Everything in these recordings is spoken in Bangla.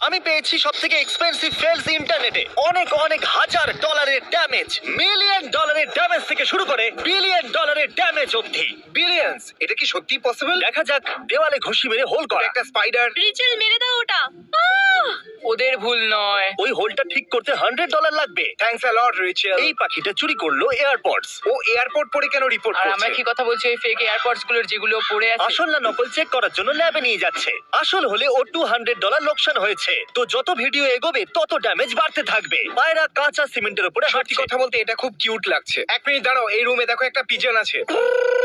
আমি পেয়েছি সব থেকে এক্সপেন্সিভ ফেলস ইন্টারনেটে অনেক অনেক হাজার ডলারের ড্যামেজ, মিলিয়ন ডলারের ড্যামেজ থেকে শুরু করে বিলিয়ন ডলারের ড্যামেজ অবধি। বিলিয়ন্স, এটা কি সত্যি পসিবল? দেখা যাক দেওয়ালে ঘুষি মেরে হোল করা। একটা স্পাইডার। রিচেল মেরে দাও ওটা। ওদের ভুল নয়। ওই হোলটা ঠিক করতে $100 লাগবে। Thanks a lot Rietschel. এই পাখিটা চুরি করলো এয়ারপডস। ও এয়ারপোর্ট পরে কেন রিপোর্ট আর করছে? আমরা কি কথা বলছি ওই ফেক এয়ারপডস গুলোর যেগুলো পড়ে আছে? আসল না নকল চেক করার জন্য ল্যাবে নিয়ে যাচ্ছে। আসল হলে ও $200 লোকসান হয়েছে। তো যত ভিডিও এগোবে তত ড্যামেজ বাড়তে থাকবে। পায়রা কাঁচা সিমেন্টের উপরে সত্যি হাঁটছে। কথা বলতে এটা খুব কিউট লাগছে। এক মিনিট দাঁড়াও, এই রুমে দেখো একটা পিজন আছে।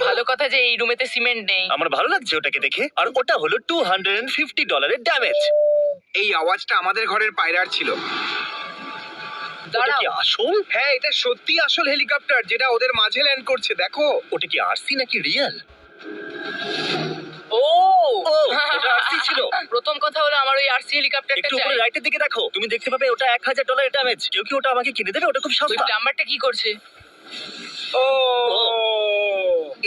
ভালো কথা যে এই রুমেতে সিমেন্ট নেই। আমার ভালো লাগছে ওটাকে দেখে। আর ওটা হলো $250 ড্যামেজ। এই আওয়াজটা আমাদের ঘরের পায়রার ছিল। ওটা দাঁড়াও, কি আসল? হ্যাঁ, এটা সত্যি আসল হেলিকপ্টার যেটা ওদের মাঝে ল্যান্ড করছে, দেখো। ওটা কি আরসি নাকি রিয়েল? ও ও, ওটা RC ছিল। প্রথম কথা হলো আমার ওই আরসি হেলিকপ্টারটা একটু চাই। উপরে রাইটের দিকে দেখো, তুমি দেখতে পাবে ওটা $1000 ড্যামেজ। কেউ কি ওটা আমাকে কিনে দেবে? ওটা খুব ওই সস্তা। প্লাম্বারটা কি করছে? ও,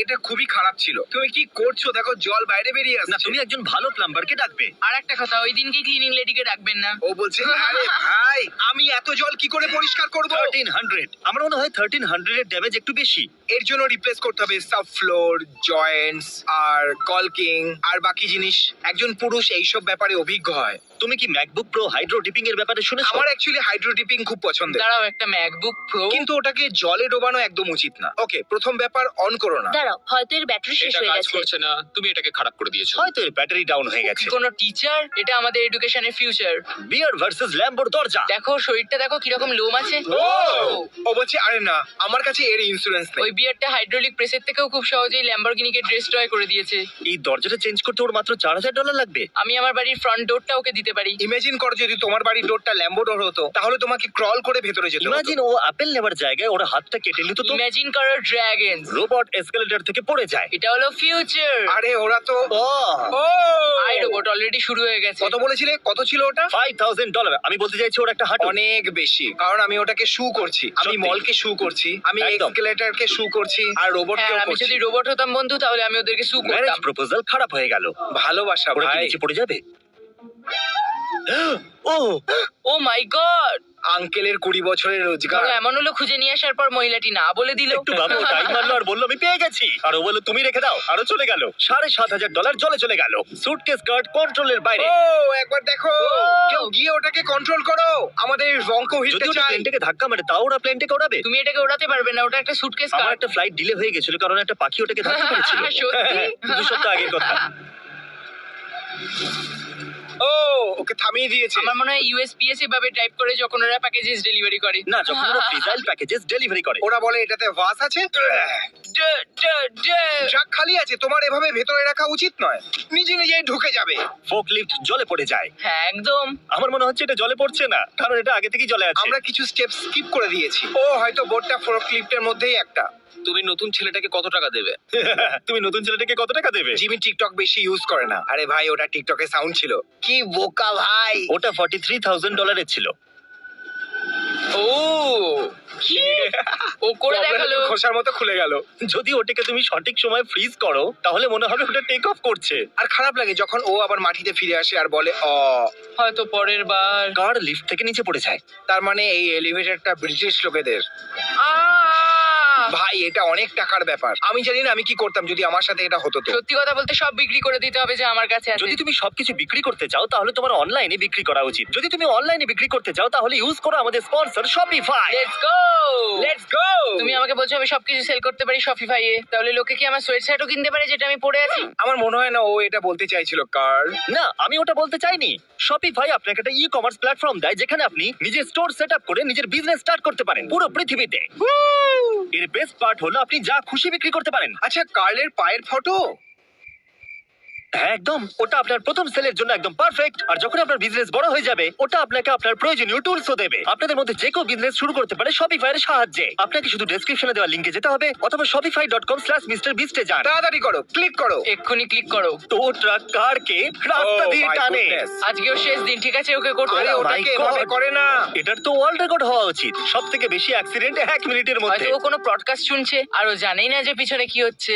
এটা খুবই খারাপ ছিল। তুমি কি করছো? দেখো জল বাইরে বেরিয়ে না, আসছে। তুমি একজন ভালো প্লাম্বারকে ডাকবে। আর একটা কথা, ওই দিনকে ক্লিনিং লেডিকে ডাকবেন না। ও বলছে, আরে ভাই, আমি এত জল কি করে পরিষ্কার করব? 1300। আমার মনে হয় 1300 এর ড্যামেজ একটু বেশি। এর জন্য রিপ্লেস করতে হবে সাব ফ্লোর, জয়েন্টস আর কলকিং আর বাকি জিনিস। একজন পুরুষ এইসব ব্যাপারে অভিজ্ঞ হয়। তুমি কি ম্যাকবুক প্রো হাইড্রো ডিপিং এর ব্যাপারে শুনেছো? আমার অ্যাকচুয়ালি হাইড্রো ডিপিং খুব পছন্দের, দাঁড়াও, একটা ম্যাকবুক প্রো? কিন্তু ওটাকে জলে ডোবানো একদম উচিত না। ওকে, প্রথম ব্যাপার, অন করো না। দাঁড়াও, হয়তো এর ব্যাটারি শেষ হয়ে গেছে। না, তুমি এটাকে খারাপ করে দিয়েছো। হয়তো এর ব্যাটারি ডাউন হয়ে গেছে। কোনো টিচার? এটা আমাদের এডুকেশনের ফিউচার। বিয়ার ভার্সেস ল্যাম্বোর দরজা। দেখো শরীরটা দেখো কিরকম লোম আছে। ও বলছে, আরে না, আমার কাছে এর ইন্স্যুরেন্স নেই। ওই বিয়ারটা হাইড্রোলিক প্রেসের থেকেও খুব সহজেই ল্যাম্বরগিনিকে ডিস্ট্রয় করে দিয়েছে। এই দরজাটা চেঞ্জ করতে ওর মাত্র $4000 লাগবে। আমি আমার বাড়ির ফ্রন্ট ডোরটা ওকে দিতে পারি। ইমাজিন করো যদি তোমার বাড়ির ডোরটা ল্যাম্বো ডোর হতো, তাহলে তোমাকে ক্রল করে ভেতরে যেতে হতো। ইমাজিন ও আপেল নেবার জায়গায় ওর হাতটা কেটে নিত তো। ইমাজিন করো ড্রাগন। রোবট এসকেলেটর থেকে পড়ে যায়। এটা হলো ফিউচার। আরে ওরা তো ও ও আই রোবট অলরেডি শুরু হয়ে গেছে। কত বলেছিলে? কত ছিল ওটা? $5000। আমি বলতে চাইছি ওর একটা হাঁটু। অনেক বেশি, কারণ আমি ওটাকে শু করছি, আমি সত্যি? মলকে শু করছি, আমি একদম। এক্সকেলেটরকে শু করছি, আর হ্যাঁ, রোবটকেও আমি করছি। যদি রোবট হতাম বন্ধু তাহলে আমি ওদেরকে সু ম্যারেজ করতাম। প্রপোজাল খারাপ হয়ে গেল। ভালোবাসা ওরা কি ভাই। নিচে পড়ে যাবে? ও ও মাই গড! আঙ্কেলের 20 বছরের রোজগার। ধরো এমন হলো খুঁজে নিয়ে আসার পর মহিলাটি না বলে দিল। একটু ভাবো, টাইম মারলো আর বললো আমি পেয়ে গেছি। আর ও বললো তুমি রেখে দাও। আরো চলে গেল। $7500 জলে চলে গেল। সুটকেস গার্ড কন্ট্রোলের বাইরে। ও একবার দেখো, কেউ গিয়ে ওটাকে কন্ট্রোল করো। আমাদের রঙ্ক যদি হিটতে ওটা চাই। প্লেনটাকে ধাক্কা মারে তাও ওরা প্লেনটাকে ওড়াবে। তুমি এটাকে ওড়াতে পারবে না, ওটা একটা সুটকেস আমার কার। একটা ফ্লাইট ডিলে হয়ে গেছিল কারণ একটা পাখি ওটাকে ধাক্কা করেছিল। সত্যি? 2 সপ্তাহ আগের কথা। ও ওকে থামিয়ে দিয়েছে। আমার মনে হয় ইউএসপিএস এভাবে টাইপ করে যখন ওরা প্যাকেজেস ডেলিভারি করে। না, যখন ওরা ফ্রিজাইল প্যাকেজেস ডেলিভারি করে। ওরা বলে এটাতে ভাস আছে, ট্রাক খালি আছে, তোমার এভাবে ভেতরে রাখা উচিত নয়, নিজে নিজেই ঢুকে যাবে। ফোকলিফট জলে পড়ে যায়। হ্যাঁ একদম। আমার মনে হচ্ছে এটা জলে পড়ছে না, কারণ এটা আগে থেকেই জলে আছে। আমরা কিছু স্টেপ স্কিপ করে দিয়েছি। ও হয়তো বোর্ডটা ফোরক্লিফটের মধ্যেই একটা। তুমি নতুন ছেলেটাকে কত টাকা দেবে? তুমি নতুন ছেলেটাকে কত টাকা দেবে? জিমি টিকটক বেশি ইউজ করে না। আরে ভাই, ওটা টিকটকে সাউন্ড ছিল। কি বোকা ভাই। ওটা $43,000 ছিল। ও কি ও করে দেখালো। খোসার মতো খুলে গেল। যদি ওটাকে তুমি সঠিক সময় ফ্রিজ করো তাহলে মনে হবে ওটা টেক অফ করছে। আর খারাপ লাগে যখন ও আবার মাটিতে ফিরে আসে আর বলে হয়তো পরের বার। কার লিফট থেকে নিচে পড়ে যায়। তার মানে এই এলিভেটরটা ব্রিটিশ লোকেদের। ভাই, এটা অনেক টাকার ব্যাপার। আমি জানি না আমি কি করতাম যদি আমার সাথে এটা হতো। তো সত্যি কথা বলতে সব বিক্রি করে দিতে হবে যে আমার কাছে আছে। যদি তুমি সবকিছু বিক্রি করতে চাও তাহলে তোমার অনলাইনে বিক্রি করা উচিত। যদি তুমি অনলাইনে বিক্রি করতে চাও তাহলে ইউজ করো আমাদের sponsor Shopify. Let's go. Let's go. তুমি আমাকে বলছো আমি সবকিছু সেল করতে পারি শপিফাই এ, তাহলে লোকে কি আমার সোয়েট শার্টও কিনতে পারে যেটা আমি পরে আছি? আমার মনে হয় না ও এটা বলতে চাইছিল। কার্ল, না, আমি ওটা বলতে চাইনি। শপিফাই আপনাকে একটা ই-কমার্স প্ল্যাটফর্ম দেয় যেখানে আপনি নিজের স্টোর সেটআপ করে নিজের বিজনেস স্টার্ট করতে পারেন পুরো পৃথিবীতে। এর বেস্ট পার্ট হলো আপনি যা খুশি বিক্রি করতে পারেন। আচ্ছা, কার্লের পায়ের ফটো। হ্যাঁ একদম, ওটা আপনার প্রথম সেলের জন্য একদম পারফেক্ট। আর যখন আপনার বিজনেস বড় হয়ে যাবে ওটা আপনাকে আপনার প্রয়োজনীয় টুলসও দেবে। আপনাদের মধ্যে যে কেউ বিজনেস শুরু করতে পারে শপিফাই এর সাহায্যে। আপনাকে শুধু ডেসক্রিপশনে দেওয়া লিংকে যেতে হবে অথবা shopify.com/mrbeast এ যান। তাড়াতাড়ি করো, ক্লিক করো। এক্ষুনি ক্লিক করো। তো ট্রাক কারকে রাস্তা Oh দিয়ে my টানে। goodness. আজকেও শেষ দিন, ঠিক আছে ওকে করতে আরে দাও। ওটাকে my God. এভাবে করে না। এটার তো ওয়ার্ল্ড রেকর্ড হওয়া উচিত। সব থেকে বেশি অ্যাক্সিডেন্ট 1 মিনিটের মধ্যে। হয়তো ও কোনো পডকাস্ট শুনছে আর ও জানেই না যে পিছনে কি হচ্ছে।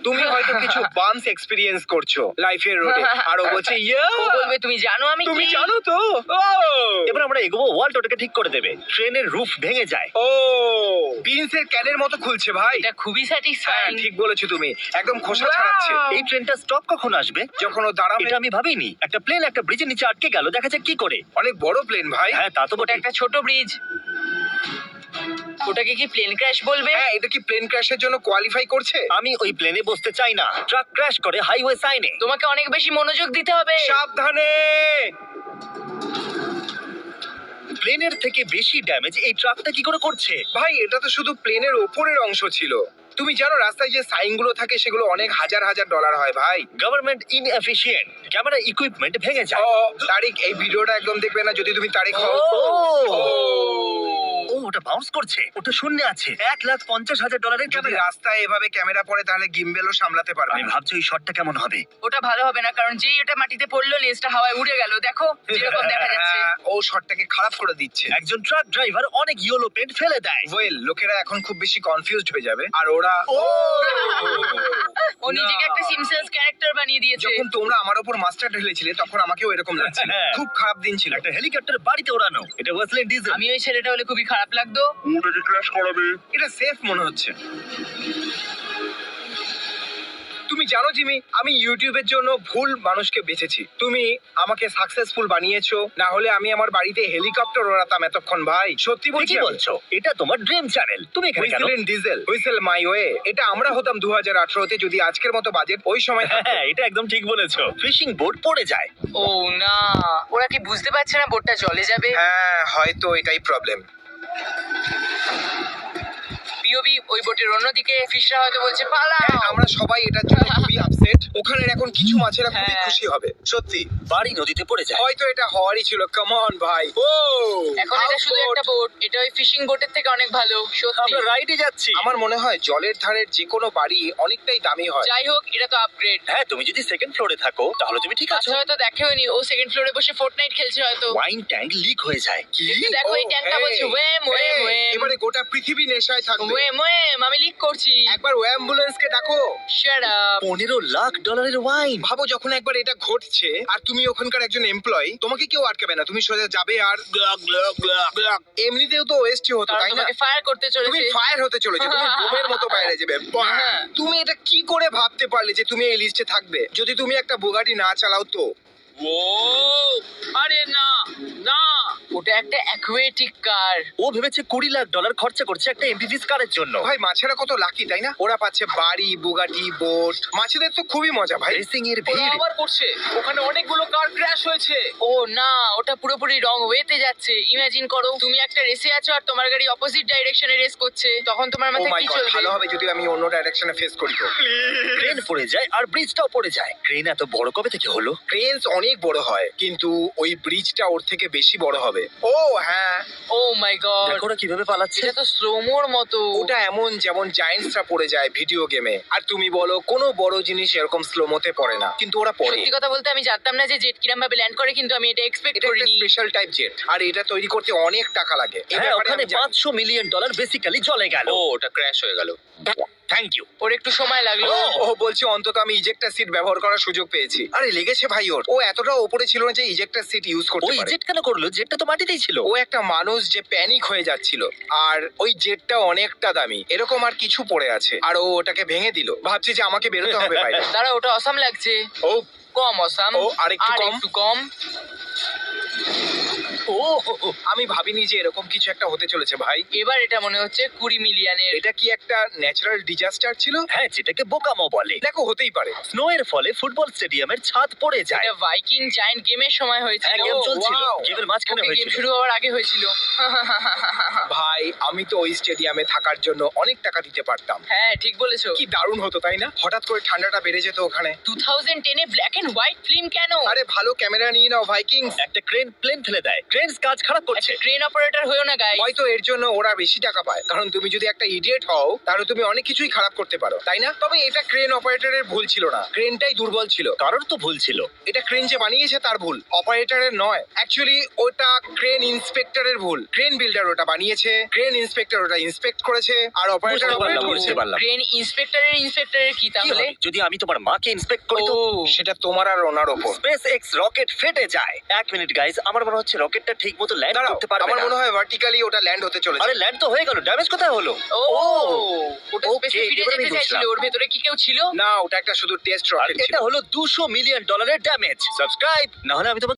তুমি হয়তো কিছু বাম্পস এক্সপেরিয়েন্স করছো লাইফের রোডে আর ও বলছে ইয়া ও বলবে তুমি জানো আমি তুমি কি?" জানো তো ও এবার আমরা এগোবো, ওয়াল্ট ওটাকে ঠিক করে দেবে। ট্রেনের রুফ ভেঙে যায়। ও বিনসের ক্যানের মতো খুলছে ভাই। এটা খুবই হ্যাঁ স্যাটিসফাইং। ঠিক বলেছো তুমি, একদম খোসা Wow! ছাড়াচ্ছে। এই ট্রেনটা স্টপ কখন আসবে? যখন ও দাঁড়াবে। এটা আমি ভাবিনি। একটা প্লেন একটা ব্রিজের নিচে আটকে গেল, দেখা যাক কি করে। অনেক বড় প্লেন ভাই। হ্যাঁ তা তো ওটা বটে। একটা ছোট ব্রিজ। ওটাকে কি প্লেন ক্র্যাশ বলবে? হ্যাঁ এটা কি প্লেন ক্র্যাশের জন্য কোয়ালিফাই করছে? আমি ওই প্লেনে বসতে চাই না। ট্রাক ক্র্যাশ করে হাইওয়ে সাইনে। তোমাকে অনেক বেশি মনোযোগ দিতে হবে। সাবধানে। প্লেনের থেকে বেশি ড্যামেজ এই ট্রাকটা কি করে করছে? ভাই এটা তো শুধু প্লেনের ওপরের অংশ ছিল। তুমি জানো রাস্তায় যে সাইনগুলো থাকে সেগুলো অনেক হাজার হাজার ডলার হয় ভাই। Government inefficient. ক্যামেরা ইকুইপমেন্ট ভেঙে যায়। ও তারিক এই ভিডিওটা একদম দেখবে না যদি তুমি তারিক হও। ও ও ও ওটা বাউন্স করছে। ওটা শূন্য আছে। $1,50,000 যদি ক্যামেরা। রাস্তায় এভাবে ক্যামেরা পড়ে তাহলে গিম্বেলও সামলাতে পারবে আমি না। ভাবছি ওই শটটা কেমন হবে। ওটা ভালো হবে না, কারণ যেই ওটা মাটিতে পড়লো লেজটা হাওয়ায় উড়ে গেল। দেখো যেরকম দেখা যাচ্ছে। হ্যাঁ, ও শটটাকে খারাপ করে দিচ্ছে। একজন ট্রাক ড্রাইভার অনেক ইয়েলো পেন্ট ফেলে দেয়। ওয়েল লোকেরা এখন খুব বেশি কনফিউজড হয়ে যাবে আর ওরা ও নিজেকে একটা সিমসন্স ক্যারেক্টার বানিয়ে দিয়েছে। যখন তোমরা আমার উপর মাস্টার ঢেলেছিলে তখন আমাকেও এরকম লাগছিল। হ্যাঁ। খুব খারাপ দিন ছিল। একটা হেলিকপ্টার বাড়িতে ওড়ানো। এটা ওয়েসলেন ডিজেল। আমি ওই ছেলেটা হলে খুবই খারাপ লাগতো। এটা সেফ মনে হচ্ছে। তুমি জানো জিমি, আমি ইউটিউবের জন্য ভুল মানুষকে বেছেছি। তুমি আমাকে সাকসেসফুল বানিয়েছো, না হলে আমি আমার বাড়িতে হেলিকপ্টার ওড়াতাম এতক্ষণ ভাই। সত্যি বলছি। কি বলছো? এটা তোমার ড্রিম চ্যানেল। তুমি এখানে কেন? Whistle diesel, whistle my way. এটা আমরা হতাম 2018-তে যদি আজকের মতো বাজেট ওই সময় থাকতো। হ্যাঁ এটা একদম ঠিক বলেছো। ফিশিং বোট পড়ে যায়। ও না, ওরা কি বুঝতে পারছে না বোটটা জলে যাবে? হ্যাঁ হয়তো এটাই প্রবলেম। পিওবি ওই বোটের অন্যদিকে ফিশরা হয়তো বলছে পালাও। হ্যাঁ, আমরা সবাই এটার জন্য খুবই আপসেট। ওখানে এখন কিছু মাছেরা খুবই হ্যাঁ। খুশি হবে সত্যি। বাড়ি নদীতে পড়ে যায়। হয়তো এটা হওয়ারই ছিল। কাম অন ভাই। ও এখন এটা শুধু একটা বোট, এটা ওই ফিশিং বোটের থেকে অনেক ভালো সত্যি। আমরা রাইডে যাচ্ছি। আমার মনে হয় জলের ধারের যে কোনো বাড়ি অনেকটাই দামি হয়। যাই হোক এটা তো আপগ্রেড। হ্যাঁ তুমি যদি সেকেন্ড ফ্লোরে থাকো তাহলে তুমি ঠিক আছো। আচ্ছা হয়তো দেখেওনি, ও সেকেন্ড ফ্লোরে বসে ফোর্টনাইট খেলছে হয়তো। ওয়াইন ট্যাঙ্ক লিক হয়ে যায়। কি? একটু দেখো এই ট্যাঙ্কটা বলছে ওয়েম ওয়েম ওয়েম এবারে গোটা পৃথিবী নেশায় থাকবে। ওয়েম ওয়েম, আমি লিক করছি। একবার অ্যাম্বুলেন্সকে ডাকো। Shut up. $15 লাখ ওয়াইন। ভাবো যখন একবার এটা ঘটছে আর তুমি ওখানকার একজন এমপ্লয়ি, তোমাকে কেউ আটকাবে না, তুমি সোজা যাবে আর এমনিতেও তো ওয়েস্টই হতো কারণ তাই না? তোমাকে ফায়ার করতে তুমি চলেছে। ফায়ার হতে চলেছে, তুমি বোমের মতো বাইরে যাবে। হ্যাঁ। তুমি এটা কি করে ভাবতে পারলে যে তুমি এই লিস্টে থাকবে? যদি তুমি একটা বুগাটি না চালাও তো। ও আরে না না, ওটা একটা অ্যাকুয়েটিক কার। ও ভেবেছে $20 লাখ খরচা করছে একটা এমভিভি কারের জন্য। ভাই মাছেরা কত লাকি তাই না? ওরা পাচ্ছে বাড়ি, বুগাটি, বোট। মাছেদের তো খুবই মজা ভাই। রেসিং এর ওরা ভিড়। আবার করছে। ওখানে অনেকগুলো কার ক্র্যাশ হয়েছে। ও না, ওটা পুরোপুরি রং ওয়েতে যাচ্ছে। ইমাজিন করো তুমি একটা রেসে আছো আর তোমার গাড়ি অপোজিট ডাইরেকশনে রেস করছে, তখন তোমার ও মাথায় মাই কি গড, চলবে? ভালো হবে যদি আমি অন্য ডাইরেকশনে ফেস করি তো। ক্রেন পড়ে যায় আর ব্রিজটাও পড়ে যায়। ক্রেন এত বড় কবে থেকে হলো? ক্রেনস অনেক বড় হয় কিন্তু ওই ব্রিজটা ওর থেকে বেশি বড় হবে। ও হ্যাঁ, ও মাই গড, দেখো ওরা কিভাবে পালাচ্ছে। এটা তো স্লোমোর মতো। ওটা এমন যেমন জায়ান্টসরা পড়ে যায় ভিডিও গেমে। আর তুমি বলো কোনো বড় জিনিস এরকম স্লোমোতে পড়ে না, কিন্তু ওরা পড়ে। সত্যি কথা বলতে আমি জানতাম না যে জেট কিরম ভাবে ল্যান্ড করে, কিন্তু আমি এটা এক্সপেক্ট এটা একটা করিনি। স্পেশাল টাইপ জেট আর এটা তৈরি করতে অনেক টাকা লাগে। এই হ্যাঁ ব্যাপারে ওখানে আমি জানি। $500 মিলিয়ন বেসিক্যালি চলে গেল। ও ওটা ক্র্যাশ হয়ে গেল। Thank you. ওর একটু সময় লাগলো। ও বলছে অন্তত আমি ইজেক্টর সিট ব্যবহার করার সুযোগ পেয়েছি। আরে লেগেছে ভাই ওর। ও এতটা উপরে ছিল না যে ইজেক্টর সিট ইউজ ও করতে পারে। ইজেক্ট কেন করলো? জেটটা তো মাটিতেই ছিল। ও একটা মানুষ যে প্যানিক হয়ে যাচ্ছিল আর ওই জেটটা অনেকটা দামি, এরকম আর কিছু পড়ে আছে আর ও ওটাকে ভেঙে দিল। ভাবছি যে আমাকে বেরোতে হবে বাইরে। দাঁড়া, ওটা অসাম লাগছে। ও কম অসাম। ও, আরেকটু কম? একটু কম। ও হো, হো। আমি ভাবিনি যে এরকম কিছু একটা হতে চলেছে ভাই। এবার এটা মনে হচ্ছে 20 মিলিয়নের। এটা কি একটা ন্যাচারাল ডিজাস্টার ছিল? হ্যাঁ যেটাকে বোকামো বলে। দেখো হতেই পারে। স্নো এর ফলে ফুটবল স্টেডিয়ামের ছাদ পড়ে যায়। এটা ভাইকিং জায়ান্ট গেমের সময় হয়েছিল। হ্যাঁ গেম চলছিল। wow! গেমের মাঝখানে গেম হয়েছিল। শুরু হওয়ার আগে হয়েছিল। ভাই আমি তো ওই স্টেডিয়ামে থাকার জন্য অনেক টাকা দিতে পারতাম। হ্যাঁ ঠিক বলেছো। কি দারুণ হতো তাই না? হঠাৎ করে ঠান্ডাটা বেড়ে যেত ওখানে। 2010 এ ব্ল্যাক এন্ড হোয়াইট ফিল্ম কেন? আরে ভালো ক্যামেরা নিয়ে নাও ভাইকিংস। একটা ক্রেন প্লেন ফেলে দেয়। ক্রেনস কাজ খারাপ করছে। ট্রেন অপারেটর হয়েও না গাইস। হয়তো এর জন্য ওরা বেশি টাকা পায়, কারণ তুমি যদি একটা ইডিয়েট হও তাহলে তুমি অনেক কিছুই খারাপ করতে পারো, তাই না? তবে এটা ক্রেন অপারেটরের ভুল ছিল না, ক্রেনটাই দুর্বল ছিল। কারোর তো ভুল ছিল। এটা ক্রেন যে বানিয়েছে তার ভুল, অপারেটরের নয়। অ্যাকচুয়ালি ওটা ক্রেন ইন্সপেক্টরের ভুল। ক্রেন বিল্ডার ওটা বানিয়েছে, ক্রেন ইন্সপেক্টর ওটা ইন্সপেক্ট করেছে, আর অপারেটর বুঝতে অপারেট পারলাম, করছে। বুঝতে পারলাম। ট্রেন ইন্সপেক্টরের কি কি তাহলে? হবে যদি আমি তোমার মাকে ইন্সপেক্ট করি তো? ও সেটা তোমার আর ওনার ওপর। স্পেস এক্স রকেট ফেটে যায়। 1 মিনিট গাইস, আমার মনে হচ্ছে রকেটটা ঠিক মতো ল্যান্ড দাঁড়াও, করতে পারবে আমার না। মনে হয় ভার্টিক্যালি ওটা ল্যান্ড হতে চলেছে। আরে ল্যান্ড তো হয়ে গেল, ড্যামেজ কোথায় হলো? ও ওটা Okay, স্পেসে ফিরে এবার আমি যেতে চাইছিল। বুঝলাম। ওর ভেতরে কি কেউ ছিল? না, ওটা একটা শুধু টেস্ট আর রকেট ছিল। এটা হলো $200 মিলিয়ন ড্যামেজ। সাবস্ক্রাইব না হলে আমি তোমাকে